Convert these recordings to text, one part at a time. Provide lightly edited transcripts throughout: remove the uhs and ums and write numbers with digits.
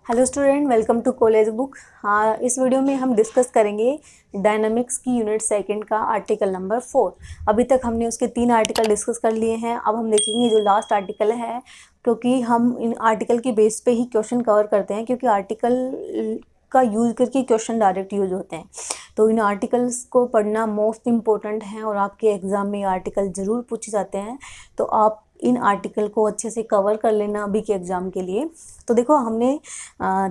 Hello student, welcome to college book. हाँ, इस video में हम डिस्कस करेंगे डायनामिक्स की यूनिट सेकंड का आर्टिकल नंबर 4। अभी तक हमने उसके 3 आर्टिकल डिस्कस कर लिए हैं। अब हम देखेंगे जो लास्ट आर्टिकल है, क्योंकि हम इन आर्टिकल के बेस पे ही क्वेश्चन कवर करते हैं, क्योंकि आर्टिकल का यूज़ करके क्वेश्चन डायरेक्ट यूज होते हैं। तो इन आर्टिकल्स को पढ़ना मोस्ट इम्पोर्टेंट है और आपके एग्ज़ाम में आर्टिकल ज़रूर पूछे जाते हैं। तो आप इन आर्टिकल को अच्छे से कवर कर लेना अभी के एग्ज़ाम के लिए। तो देखो, हमने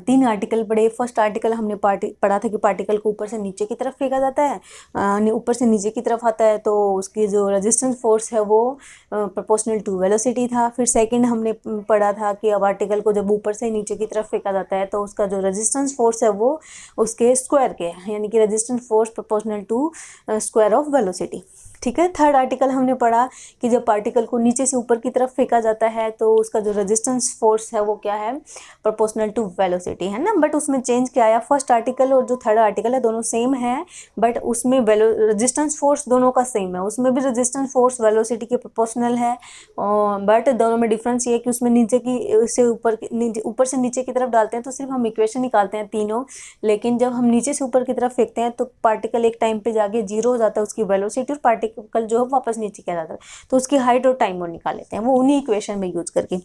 3 आर्टिकल पढ़े। फर्स्ट आर्टिकल हमने पढ़ा था कि पार्टिकल को ऊपर से नीचे की तरफ फेंका जाता है, ऊपर से नीचे की तरफ आता है तो उसकी जो रेजिस्टेंस फोर्स है वो प्रोपोर्शनल टू वेलोसिटी था। फिर सेकंड हमने पढ़ा था कि अब आर्टिकल को जब ऊपर से नीचे की तरफ फेंका जाता है तो उसका जो रेजिस्टेंस फोर्स है वो उसके स्क्वायर के है, यानी कि resistance force proportional to square of velocity. ठीक है। थर्ड आर्टिकल हमने पढ़ा कि जब पार्टिकल को नीचे से ऊपर की तरफ फेंका जाता है तो उसका जो रेजिस्टेंस फोर्स है वो क्या है, प्रोपोर्शनल टू वेलोसिटी, है ना। बट उसमें चेंज क्या आया, फर्स्ट आर्टिकल और जो थर्ड आर्टिकल है दोनों सेम है, बट उसमें रेजिस्टेंस फोर्स दोनों का सेम है। उसमें भी रेजिस्टेंस फोर्स वेलोसिटी के प्रोपोर्शनल है, बट दोनों में डिफरेंस ये है कि उसमें नीचे की से ऊपर से नीचे की तरफ डालते हैं तो सिर्फ हम इक्वेशन निकालते हैं तीनों, लेकिन जब हम नीचे से ऊपर की तरफ फेंकते हैं तो पार्टिकल एक टाइम पे जाके जीरो हो जाता है उसकी वेलोसिटी, और पार्टिकल जो है वापस नीचे किया जाता है तो उसकी हाइट और टाइम वो निकाल लेते हैं, वो उन्हीं इक्वेशन में यूज करके।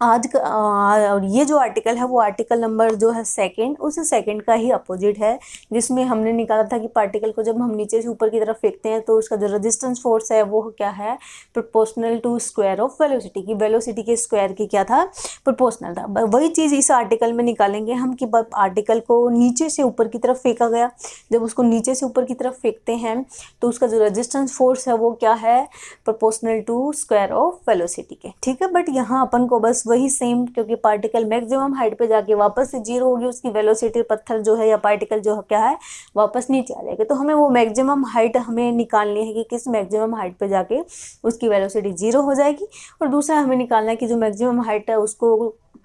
और ये जो आर्टिकल है वो आर्टिकल नंबर जो है सेकंड, उस सेकंड का ही अपोजिट है, जिसमें हमने निकाला था कि पार्टिकल को जब हम नीचे से ऊपर की तरफ फेंकते हैं तो उसका जो रेजिस्टेंस फोर्स है वो क्या है, proportional to square of velocity की, वेलोसिटी के स्क्वायर की क्या था, प्रोपोर्शनल था। वही चीज़ इस आर्टिकल में निकालेंगे हम कि आर्टिकल को नीचे से ऊपर की तरफ फेंका गया, जब उसको नीचे से ऊपर की तरफ फेंकते हैं तो उसका जो रेजिस्टेंस फोर्स है वो क्या है, proportional to square of velocity के। ठीक है। बट यहाँ अपन को बस वही सेम, क्योंकि पार्टिकल मैक्सिमम हाइट पे जाके वापस से जीरो होगी उसकी वेलोसिटी, पत्थर जो है या पार्टिकल जो क्या है वापस नीचे आ जाएगा। तो हमें वो मैक्सिमम हाइट हमें निकालनी है कि किस मैक्सिमम हाइट पे जाके उसकी वेलोसिटी जीरो हो जाएगी, और दूसरा हमें निकालना है कि जो मैक्सिमम हाइट है उसको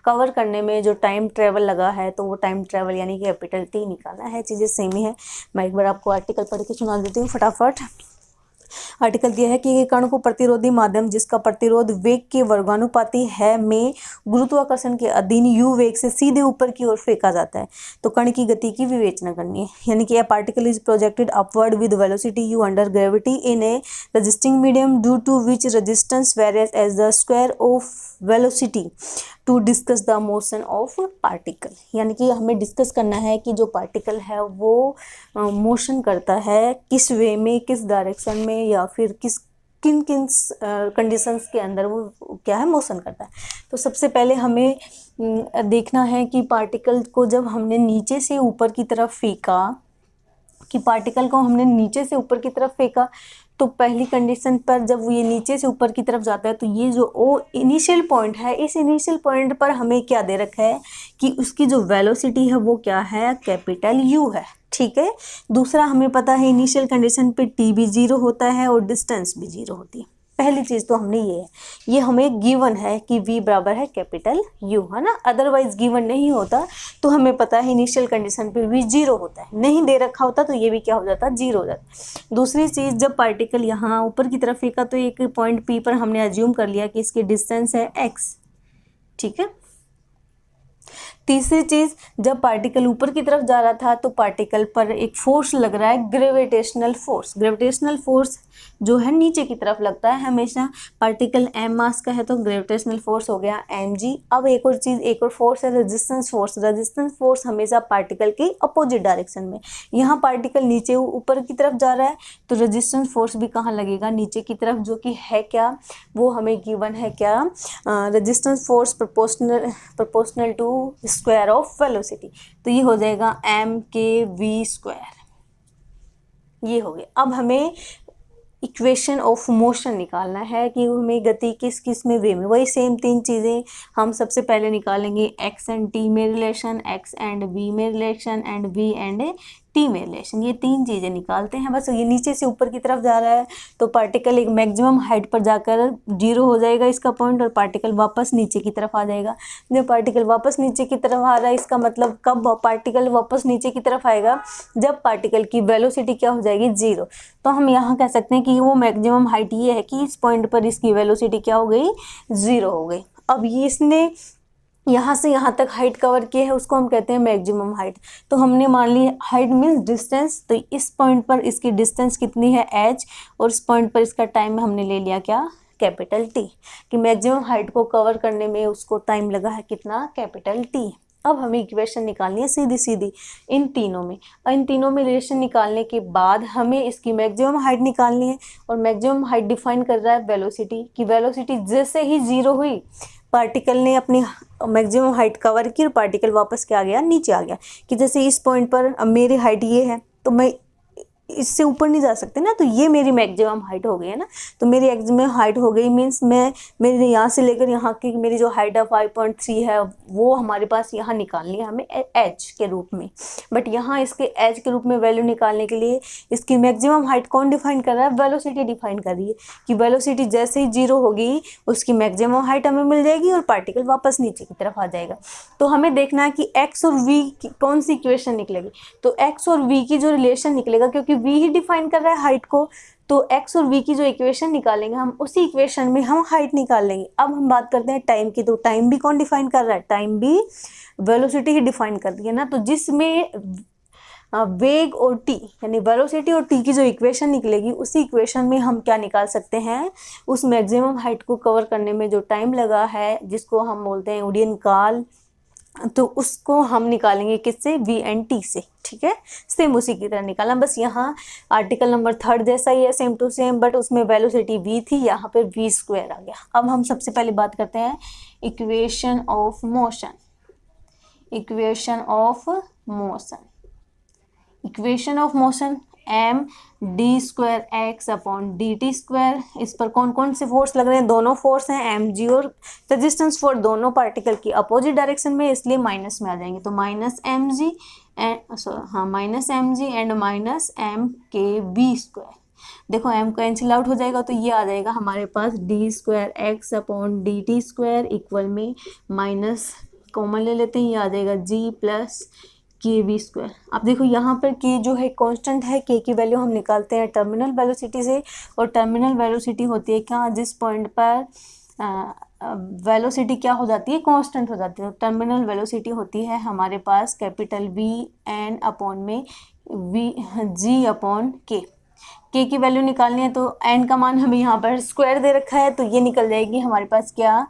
कवर करने में जो टाइम ट्रेवल लगा है तो वो टाइम ट्रेवल यानी कि कैपिटल T निकालना है। चीज़ें सेम ही है। मैं एक बार आपको आर्टिकल पढ़ के सुना देती हूँ फटाफट। आर्टिकल दिया है कि कण को प्रतिरोधी माध्यम जिसका प्रतिरोध वेग के वर्गानुपाती है में गुरुत्वाकर्षण के अधीन u वेग से सीधे ऊपर की ओर फेंका जाता है तो कण की गति की विवेचना करनी है, यानी कि a particle is projected upward with velocity u under gravity in a resisting medium due to which resistance varies as the square of velocity to discuss the motion of particle. यानी कि हमें डिस्कस करना है कि जो particle है वो motion करता है किस वे में, किस डायरेक्शन में, या फिर किन किन कंडीशंस के अंदर वो क्या है, मोशन करता है। तो सबसे पहले हमें देखना है कि पार्टिकल को जब हमने नीचे से ऊपर की तरफ फेंका, तो पहली कंडीशन पर जब ये नीचे से ऊपर की तरफ जाता है तो ये जो ओ इनिशियल पॉइंट है, इस इनिशियल पॉइंट पर हमें क्या दे रखा है कि उसकी जो वेलोसिटी है वो क्या है, कैपिटल U है। ठीक है। दूसरा, हमें पता है इनिशियल कंडीशन पे T भी जीरो होता है और डिस्टेंस भी जीरो होती है। पहली चीज़ तो हमने ये हमें गिवन है कि V बराबर है कैपिटल U, है ना। अदरवाइज गिवन नहीं होता तो हमें पता है इनिशियल कंडीशन पे V जीरो होता है, नहीं दे रखा होता तो ये भी क्या हो जाता, जीरो हो जाता। दूसरी चीज़, जब पार्टिकल यहाँ ऊपर की तरफ फेंका तो एक पॉइंट P पर हमने एज्यूम कर लिया कि इसकी डिस्टेंस है x। ठीक है। तीसरी चीज़, जब पार्टिकल ऊपर की तरफ जा रहा था तो पार्टिकल पर एक फोर्स लग रहा है, ग्रेविटेशनल फोर्स। ग्रेविटेशनल फोर्स जो है नीचे की तरफ लगता है हमेशा। पार्टिकल m मास का है तो ग्रेविटेशनल फोर्स हो गया mg। अब एक और चीज़, एक और फोर्स है रेजिस्टेंस फोर्स। रेजिस्टेंस फोर्स हमेशा पार्टिकल की अपोजिट डायरेक्शन में। यहाँ पार्टिकल नीचे ऊपर की तरफ जा रहा है तो रेजिस्टेंस फोर्स भी कहाँ लगेगा, नीचे की तरफ, जो कि है क्या, वो हमें गिवन है क्या, resistance force proportional to square of velocity. तो ये हो जाएगा mkv स्क्वायर। ये हो गया। अब हमें इक्वेशन ऑफ मोशन निकालना है कि हमें गति किस किस में, वे में। वही सेम 3 चीज़ें हम सबसे पहले निकालेंगे, x एंड t में रिलेशन, x एंड v में relation, and v and t में रिलेशन। ये 3 चीज़ें निकालते हैं। बस ये नीचे से ऊपर की तरफ जा रहा है तो पार्टिकल एक मैक्सिमम हाइट पर जाकर जीरो हो जाएगा इसका पॉइंट, और पार्टिकल वापस नीचे की तरफ आ जाएगा। जब पार्टिकल वापस नीचे की तरफ आ रहा है, इसका मतलब कब पार्टिकल वापस नीचे की तरफ आएगा, जब पार्टिकल की वेलोसिटी क्या हो जाएगी, जीरो। तो हम यहाँ कह सकते हैं कि वो मैक्सिमम हाइट ये है कि इस पॉइंट पर इसकी वेलोसिटी क्या हो गई, जीरो हो गई। अब ये इसने यहाँ से यहाँ तक हाइट कवर की है उसको हम कहते हैं मैक्सिमम हाइट। तो हमने मान ली हाइट मीन्स डिस्टेंस, तो इस पॉइंट पर इसकी डिस्टेंस कितनी है h, और इस पॉइंट पर इसका टाइम हमने ले लिया क्या, कैपिटल T, कि मैक्सिमम हाइट को कवर करने में उसको टाइम लगा है कितना, कैपिटल T। अब हमें इक्वेशन निकालनी है सीधी सीधी इन तीनों में, और इन तीनों में रिलेशन निकालने के बाद हमें इसकी मैक्सिमम हाइट निकालनी है, और मैक्सिमम हाइट डिफाइन कर रहा है वेलोसिटी, कि वेलोसिटी जैसे ही जीरो हुई पार्टिकल ने अपनी मैक्सिमम हाइट कवर की और पार्टिकल वापस क्या आ गया, नीचे आ गया। कि जैसे इस पॉइंट पर अब मेरी हाइट ये है तो मैं इससे ऊपर नहीं जा सकते ना, तो ये मेरी मैक्सिमम हाइट हो गई है ना। तो मेरी मैक्सिमम हाइट हो गई मीन्स मेरे यहाँ से लेकर यहाँ की मेरी जो हाइट है 5.3 है वो हमारे पास यहाँ निकालनी है हमें एच के रूप में। बट यहाँ इसके एच के रूप में वैल्यू निकालने के लिए इसकी मैक्सिमम हाइट कौन डिफाइन कर रहा है, वेलोसिटी डिफाइन कर रही है, कि वेलोसिटी जैसे ही जीरो होगी उसकी मैक्सिमम हाइट हमें मिल जाएगी और पार्टिकल वापस नीचे की तरफ आ जाएगा। तो हमें देखना है कि एक्स और वी की कौन सी इक्वेशन निकलेगी। तो एक्स और वी की जो रिलेशन निकलेगा, क्योंकि वी ही डिफाइन कर रहा है हाइट को, तो एक्स और वी की जो इक्वेशन निकालेंगे हम उसी इक्वेशन में हम हाइट निकाल लेंगे। अब हम बात करते हैं टाइम की, तो टाइम भी कौन डिफाइन कर रहा है, टाइम भी वेलोसिटी ही डिफाइन कर रही है ना। तो जिसमें वेग और टी यानी वेलोसिटी और टी की जो इक्वेशन निकलेगी उसी इक्वेशन में हम क्या निकाल सकते हैं, उस मैक्सिमम हाइट को कवर करने में जो टाइम लगा है जिसको हम बोलते हैं उड़ियन काल, तो उसको हम निकालेंगे किससे, वी एंड टी से। ठीक है, सेम उसी की तरह निकालना, बस यहाँ आर्टिकल नंबर 3 जैसा ही है सेम टू सेम, बट उसमें वेलोसिटी v थी, यहाँ पे v स्क्वायर आ गया। अब हम सबसे पहले बात करते हैं equation of motion. Equation of motion, equation of motion m d square x upon d t square. इस पर कौन कौन से फोर्स लग रहे हैं, दोनों फोर्स हैं एम जी, और रेजिस्टेंस फोर्स दोनों पार्टिकल की अपोजिट डायरेक्शन में, इसलिए माइनस में आ जाएंगे। तो minus m g and minus m g and minus m k v square. देखो एम कैंसिल आउट हो जाएगा तो ये आ जाएगा हमारे पास d square x upon d t square equal में माइनस कॉमन ले लेते हैं, ये आ जाएगा g plus k v square. अब देखो यहाँ पर के जो है कांस्टेंट है, के की वैल्यू हम निकालते हैं टर्मिनल वेलोसिटी से, और टर्मिनल वेलोसिटी होती है क्या, जिस पॉइंट पर वेलोसिटी क्या हो जाती है, कांस्टेंट हो जाती है। तो टर्मिनल वेलोसिटी होती है हमारे पास कैपिटल वी एन अपॉन में वी जी अपॉन के की वैल्यू निकालनी है। तो एन का मान हमें यहाँ पर स्क्वायर दे रखा है, तो ये निकल जाएगी हमारे पास क्या,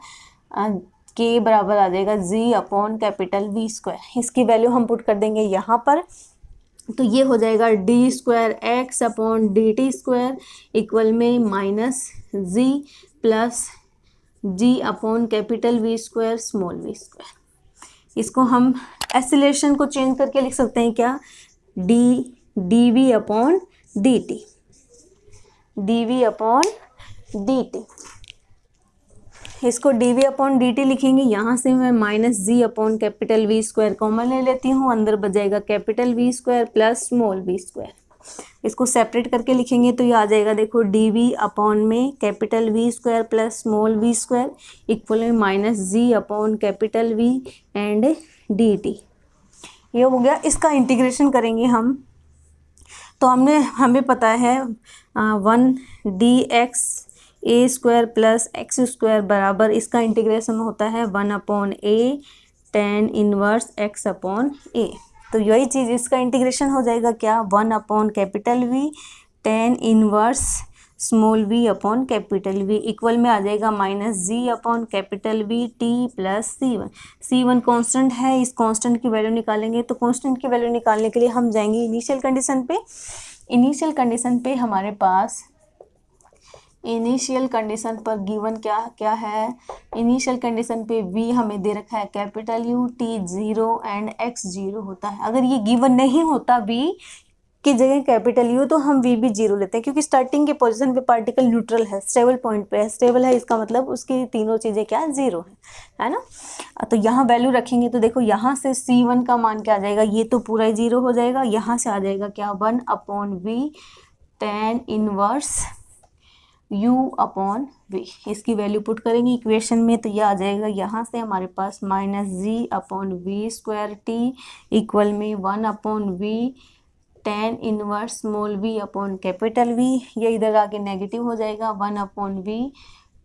के बराबर आ जाएगा g upon capital v square. इसकी वैल्यू हम पुट कर देंगे यहाँ पर, तो ये हो जाएगा d square x upon d t square equal में minus g plus g upon capital v square small v square. इसको हम एक्सीलरेशन को चेंज करके लिख सकते हैं क्या, d v upon d t, d v upon d t. इसको d v upon d t लिखेंगे, यहाँ से मैं minus g upon capital v square common ले लेती हूँ, अंदर बच capital v square plus small v square. इसको सेपरेट करके लिखेंगे तो ये आ जाएगा, देखो डी वी अपॉन में capital v square plus small v square equal में minus g upon capital we and D T. ये हो गया, इसका इंटीग्रेशन करेंगे हम, तो हमें पता है 1 d x a square plus x square बराबर, इसका इंटीग्रेशन होता है 1 upon a tan inverse x upon a. तो यही चीज़ इसका इंटीग्रेशन हो जाएगा क्या, 1 upon capital v tan inverse small v upon capital v equal में आ जाएगा minus g upon capital v t plus c one constant है, इस कॉन्स्टेंट की वैल्यू निकालेंगे। तो कॉन्स्टेंट की वैल्यू निकालने के लिए हम जाएंगे इनिशियल कंडीशन पे। इनिशियल कंडीशन पे हमारे पास इनिशियल कंडीशन पर गिवन क्या क्या है, इनिशियल कंडीशन पे v हमें दे रखा है capital U, t 0 and x 0 होता है। अगर ये गिवन नहीं होता v की जगह कैपिटल U तो हम v भी 0 लेते हैं, क्योंकि स्टार्टिंग के पोजीशन पे पार्टिकल न्यूट्रल है, स्टेबल पॉइंट पे है। स्टेबल है इसका मतलब उसकी तीनों चीज़ें क्या 0 है ना। तो यहाँ वैल्यू रखेंगे तो देखो यहाँ से c1 का मान क्या आ जाएगा, ये तो पूरा ही 0 हो जाएगा, यहाँ से आ जाएगा क्या 1 upon v tan inverse u upon v। इसकी वैल्यू पुट करेंगे इक्वेशन में तो यह आ जाएगा, यहाँ से हमारे पास minus g upon v square t equal में 1 upon v tan inverse small v upon capital v। ये इधर आके नेगेटिव हो जाएगा, 1 upon v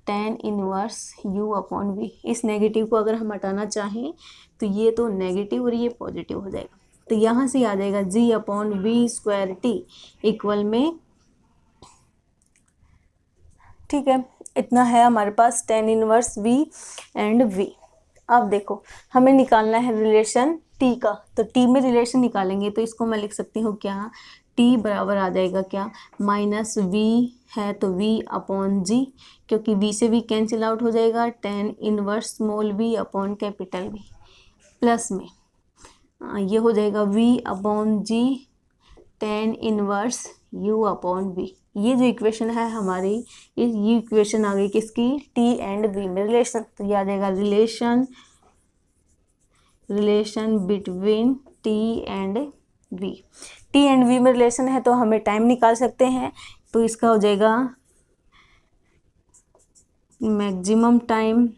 tan inverse u upon v। इस नेगेटिव को अगर हम हटाना चाहें तो ये तो नेगेटिव और ये पॉजिटिव हो जाएगा, तो यहाँ से आ जाएगा g upon v square t equal में, ठीक है, इतना है हमारे पास tan inverse v and v। अब देखो हमें निकालना है रिलेशन t का, तो t में रिलेशन निकालेंगे तो इसको मैं लिख सकती हूँ क्या, t बराबर आ जाएगा क्या, माइनस v है तो v अपॉन g, क्योंकि v से v कैंसिल आउट हो जाएगा, tan inverse small v upon capital v, plus में ये हो जाएगा v upon g tan inverse u upon v। ये जो इक्वेशन है हमारी, ये इक्वेशन आ गई किसकी, t एंड v में रिलेशन, तो ये आ जाएगा relation between t and v। t and v में रिलेशन है तो हमें टाइम निकाल सकते हैं, तो इसका हो जाएगा मैक्सिमम टाइम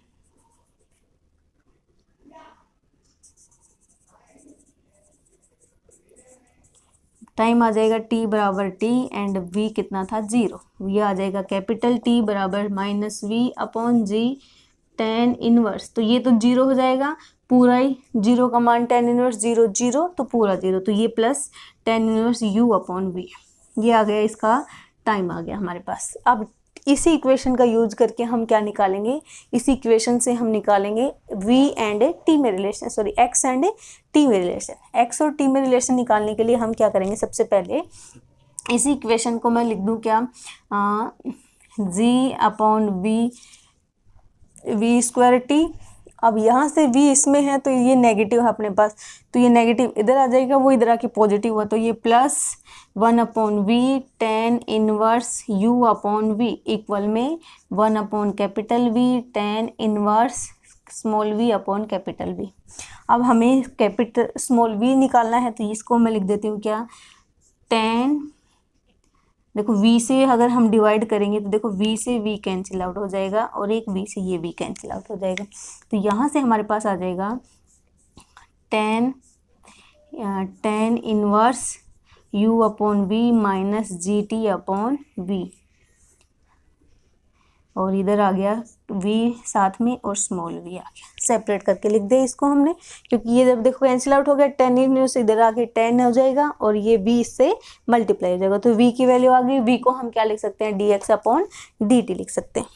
आ जाएगा t बराबर t एंड v कितना था 0, ये आ जाएगा कैपिटल T बराबर minus v upon g tan inverse, तो ये तो 0 हो जाएगा, पूरा ही 0 का मान tan इनवर्स 0 0, तो पूरा 0, तो ये plus tan inverse u upon v, ये आ गया, इसका टाइम आ गया हमारे पास। अब इसी इक्वेशन का यूज करके हम क्या निकालेंगे, इसी इक्वेशन से हम निकालेंगे v एंड t में relation, sorry x and t में रिलेशन। x और t में रिलेशन निकालने के लिए हम क्या करेंगे, सबसे पहले इसी इक्वेशन को मैं लिख दूं क्या, g upon v square t। अब यहाँ से v इसमें है तो ये नेगेटिव है अपने पास, तो ये नेगेटिव इधर आ जाएगा, वो इधर आके पॉजिटिव हुआ, तो ये plus 1 upon v tan inverse u upon v equal में 1 upon capital V tan inverse small v upon capital V। अब हमें कैपिटल स्मॉल v निकालना है, तो इसको मैं लिख देती हूँ क्या, tan, देखो v से अगर हम डिवाइड करेंगे तो देखो v से v कैंसिल आउट हो जाएगा और एक v से ये v कैंसिल आउट हो जाएगा, तो यहाँ से हमारे पास आ जाएगा tan inverse u upon v minus G T upon v, और इधर आ गया v साथ में और स्मॉल v आ गया, सेपरेट करके लिख दे इसको हमने, क्योंकि ये जब देखो कैंसिल आउट हो गया, tan इनवर्स इधर आके tan हो जाएगा और ये v इससे मल्टीप्लाई हो जाएगा, तो v की वैल्यू आ गई, v को हम क्या लिख सकते हैं, dx अपॉन dt लिख सकते हैं।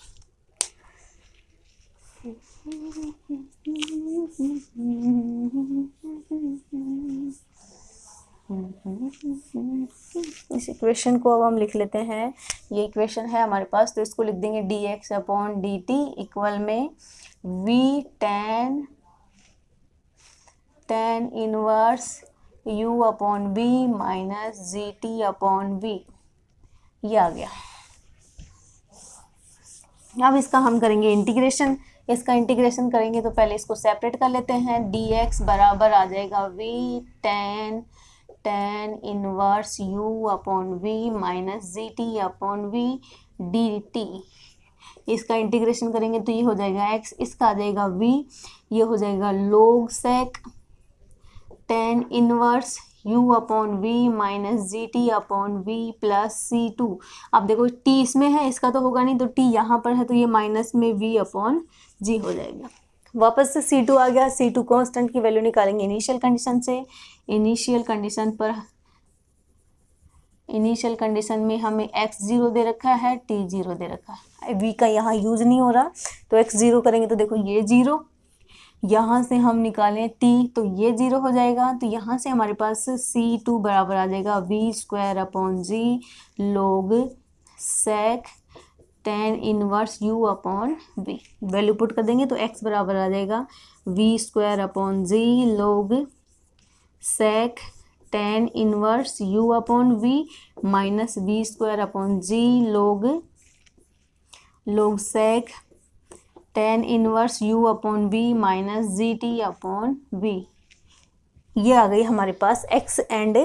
इस इक्वेशन को अब हम लिख लेते हैं, ये इक्वेशन है हमारे पास, तो इसको लिख देंगे dx अपॉन dt इक्वल में v tan inverse u upon v minus G T upon v, ये आ गया। अब इसका हम करेंगे इंटीग्रेशन, इसका इंटीग्रेशन करेंगे तो पहले इसको सेपरेट कर लेते हैं, dx बराबर आ जाएगा v tan inverse u upon v minus G T upon v dt। इसका इंटीग्रेशन करेंगे तो ये हो जाएगा x, इसका आ जाएगा v, ये हो जाएगा log sec tan inverse u upon v minus G T upon v plus c2। अब देखो t इसमें है, इसका तो होगा नहीं, तो t यहाँ पर है तो ये माइनस में v अपॉन g हो जाएगा। वापस से c2 आ गया, c2 कांस्टेंट की वैल्यू निकालेंगे इनिशियल कंडीशन से, इनिशियल कंडीशन में हमें x 0 दे रखा है, t 0 दे रखा है, v का यहाँ यूज नहीं हो रहा, तो x 0 करेंगे तो देखो ये 0, यहाँ से हम निकालें t तो ये 0 हो जाएगा, तो यहाँ से हमारे पास c2 बराबर आ जाएगा v square upon g log sec tan inverse u upon v। Value put कर देंगे तो x बराबर आ जाएगा v square upon g log sec tan inverse u upon v minus v square upon g log sec tan inverse u upon v minus G T upon v। ये आ गई हमारे पास x एंड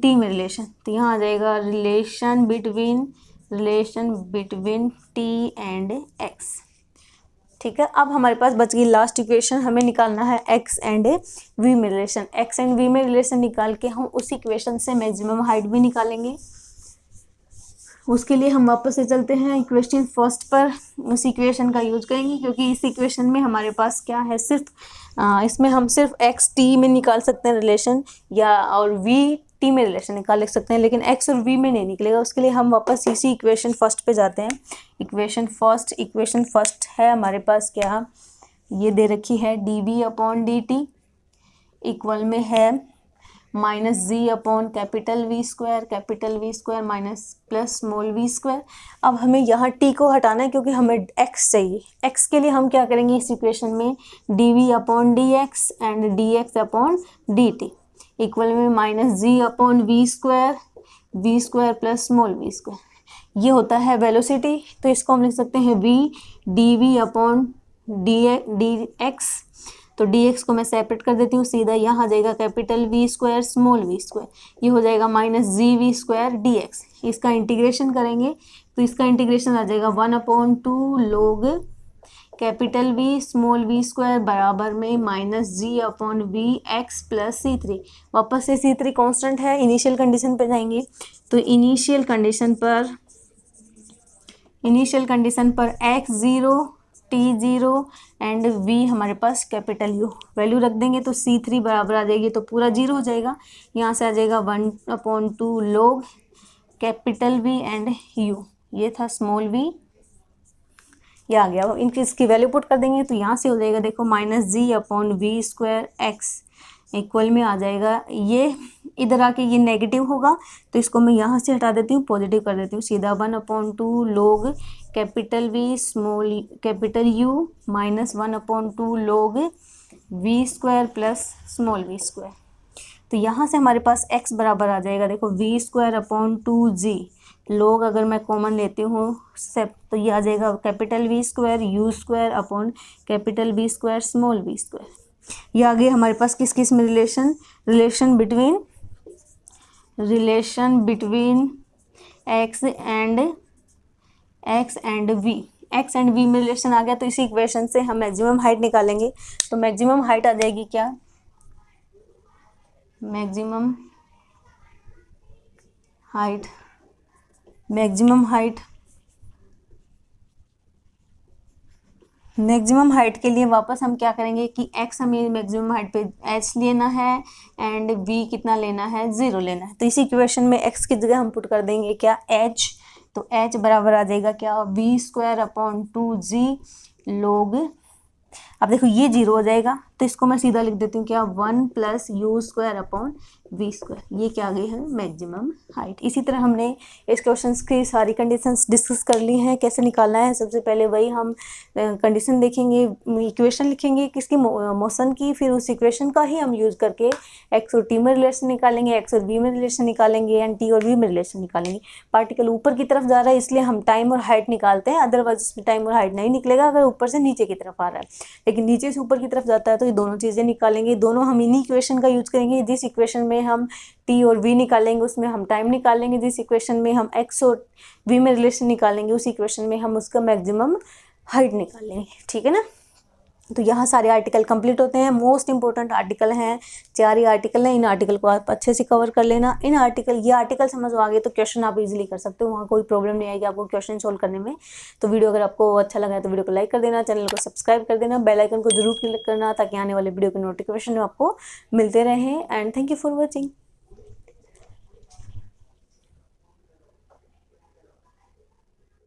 t में relation, तो यहाँ आ जाएगा relation between t and x। ठीक है, अब हमारे पास बच गई लास्ट इक्वेशन, हमें निकालना है x एंड v में रिलेशन। x एंड v में रिलेशन निकाल के हम उस इक्वेशन से मैक्सिमम हाइट भी निकालेंगे, उसके लिए हम वापस से चलते हैं इक्वेशन फर्स्ट पर, उस इक्वेशन का यूज करेंगे क्योंकि इस इक्वेशन में हमारे पास क्या है, सिर्फ इसमें हम सिर्फ एक्स टी में निकाल सकते हैं रिलेशन, या और वी टी में रिलेशन निकाल सकते हैं, लेकिन एक्स और वी में नहीं निकलेगा। उसके लिए हम वापस इसी इक्वेशन फर्स्ट पे जाते हैं। इक्वेशन फर्स्ट है हमारे पास क्या, ये दे रखी है d v upon d t equal में है minus g upon capital v square minus plus small v square. अब हमें यहाँ टी को हटाना है क्योंकि हमें एक्स चाहिए। एक्स के लिए हम क्या करेंगे इस इक्वेशन में, d v upon d x and d x upon d t equal में minus g upon v square plus small v square. ये होता है वेलोसिटी, तो इसको हम लिख सकते हैं v d v upon d x. तो डी एक्स को मैं सेपरेट कर देती हूँ, सीधा यहाँ आ जाएगा capital v square small v square, ये हो जाएगा minus g v square d x. इसका इंटीग्रेशन करेंगे तो इसका इंटीग्रेशन आ जाएगा 1/2 log capital v small v square बराबर में minus g upon v x plus C3। वापस से C3 कांस्टेंट है, इनिशियल कंडीशन पे जाएंगे तो इनिशियल कंडीशन पर x0 t0 एंड v हमारे पास कैपिटल U वैल्यू रख देंगे तो C3 बराबर आ जाएगी, तो पूरा 0 हो जाएगा। यहाँ से आ जाएगा 1/2 log capital V and U, ये था स्मॉल v, ये आ गया। इनकी इसकी वैल्यू पुट कर देंगे तो यहाँ से हो जाएगा देखो minus g upon v square x equal में आ जाएगा, ये इधर आके ये नेगेटिव होगा तो इसको मैं यहाँ से हटा देती हूँ, पॉजिटिव कर देती हूँ, सीधा 1/2 log capital v small capital U minus 1/2 log v square plus small v square. तो यहाँ से हमारे पास x बराबर आ जाएगा देखो वी स्क्वायर अपॉन 2g लोग अगर मैं कॉमन लेती हूँ सेप तो ये आ जाएगा capital v square u square upon capital v square small v square. ये आ गई हमारे पास किस किस में relation between x and v में रिलेशन आ गया। तो इसी इक्वेशन से हम मैक्सिमम हाइट निकालेंगे, तो मैक्सिमम हाइट आ जाएगी क्या, मैक्सिमम हाइट के लिए वापस हम क्या करेंगे कि x हमें मैक्सिमम हाइट पे h लेना है एंड v कितना लेना है, 0 लेना है। तो इसी इक्वेशन में x की जगह हम पुट कर देंगे क्या h, तो h बराबर आ जाएगा क्या we square upon 2g log। अब देखो ये 0 हो जाएगा तो इसको मैं सीधा लिख देती हूँ क्या 1 plus u square upon v square, ये क्या आ गई है मैक्सिमम हाइट। इसी तरह हमने इस क्वेश्चन की सारी कंडीशंस डिस्कस कर ली हैं। कैसे निकालना है, सबसे पहले वही हम कंडीशन देखेंगे, इक्वेशन लिखेंगे किसकी, मोशन की, फिर उस इक्वेशन का ही हम यूज करके एक्स और टी में रिलेशन निकालेंगे, एक्स और वी में रिलेशन निकालेंगे एंड टी और वी में रिलेशन निकालेंगे। पार्टिकल ऊपर की तरफ जा रहा है इसलिए हम टाइम और हाइट निकालते हैं, अदरवाइज उसमें टाइम और हाइट नहीं निकलेगा अगर ऊपर से नीचे की तरफ आ रहा है, लेकिन नीचे से ऊपर की तरफ जाता है तो ये दोनों चीज़ें निकालेंगे। दोनों हम इन्हीं इक्वेशन का यूज करेंगे। जिस इक्वेशन में हम टी और वी निकालेंगे उसमें हम टाइम निकालेंगे, जिस इक्वेशन में हम एक्स और वी में रिलेशन निकालेंगे उस इक्वेशन में हम उसका मैक्सिमम हाइट निकालेंगे, ठीक है ना। तो यहाँ सारे आर्टिकल कंप्लीट होते हैं। मोस्ट इंपॉर्टेंट आर्टिकल हैं, 4 ही आर्टिकल हैं, इन आर्टिकल को आप अच्छे से कवर कर लेना। ये आर्टिकल समझ आ गए तो क्वेश्चन आप इजीली कर सकते हो, वहाँ कोई प्रॉब्लम नहीं आएगी आपको क्वेश्चन सोल्व करने में। तो वीडियो अगर आपको अच्छा लगा है तो वीडियो को लाइक कर देना, चैनल को सब्सक्राइब कर देना, बेल आइकन को जरूर क्लिक करना ताकि आने वाले वीडियो के नोटिफिकेशन आपको मिलते रहें। And thank you for watching.